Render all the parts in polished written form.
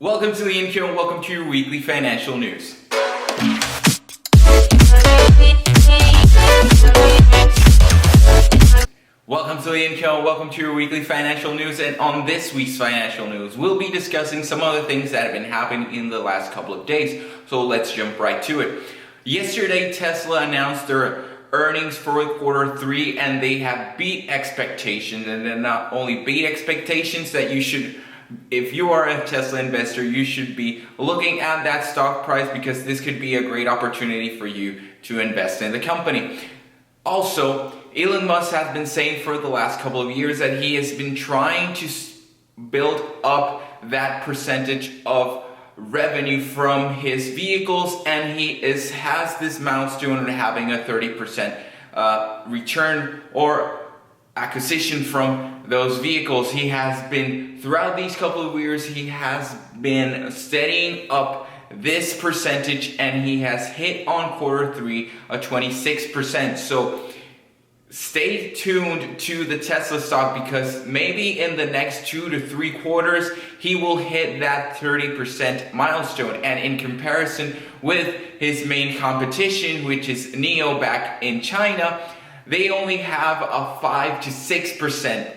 Welcome to LeonCo and welcome to your weekly financial news. Welcome to LeonCo and welcome to your weekly financial news, and on this week's financial news we'll be discussing some other things that have been happening in the last couple of days, so let's jump right to it. Yesterday Tesla announced their earnings for quarter 3 and they have beat expectations, and then not only beat expectations that you should, if you are a Tesla investor, you should be looking at that stock price because this could be a great opportunity for you to invest in the company. Also, Elon Musk has been saying for the last couple of years that he has been trying to build up that percentage of revenue from his vehicles, and he has this milestone of having a 30% return or acquisition from those vehicles. He has been, throughout these couple of years, he has been steadying up this percentage, and he has hit on quarter 3 a 26%. So stay tuned to the Tesla stock because maybe in the next 2 to 3 quarters he will hit that 30% milestone. And in comparison with his main competition, which is NIO back in China, they only have a 5 to 6%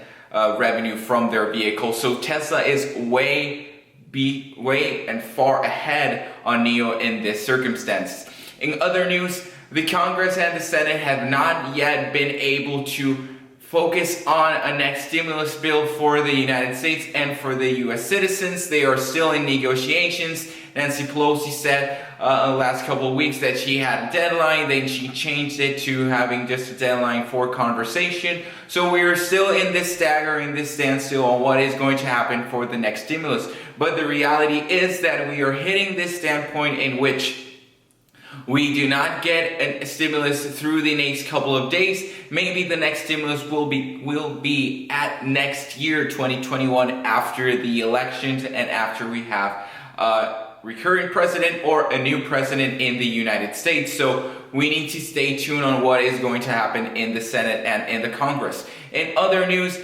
revenue from their vehicles. So Tesla is way and far ahead on NIO in this circumstance. In other news, the Congress and the Senate have not yet been able to focus on a next stimulus bill for the United States and for the US citizens. They are still in negotiations. Nancy Pelosi said last couple of weeks that she had a deadline, then she changed it to having just a deadline for conversation. So we are still in this standstill on what is going to happen for the next stimulus. But the reality is that we are hitting this standpoint in which we do not get a stimulus through the next couple of days. Maybe the next stimulus will be at next year, 2021, after the elections and after we have a recurring president or a new president in the United States. So we need to stay tuned on what is going to happen in the Senate and in the Congress. In other news,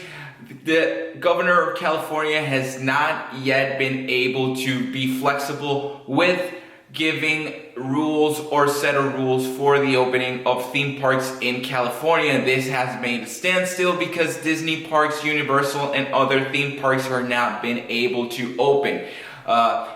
the governor of California has not yet been able to be flexible with giving rules or set of rules for the opening of theme parks in California. This has made a standstill because Disney parks, Universal, and other theme parks have not been able to open.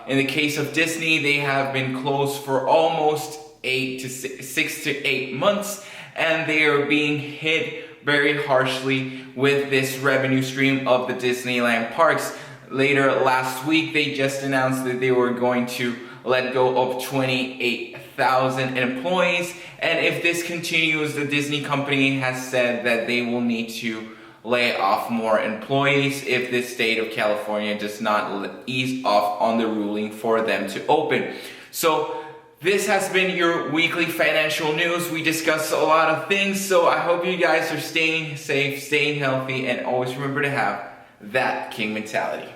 In the case of Disney, they have been closed for almost 6 to 8 months, and they are being hit very harshly with this revenue stream of the Disneyland parks. Later last week, they just announced that they were going to let go of 28,000 employees, and if this continues, the Disney company has said that they will need to lay off more employees if the state of California does not ease off on the ruling for them to open. So this has been your weekly financial news. We discussed a lot of things, so I hope you guys are staying safe, staying healthy, and always remember to have that king mentality.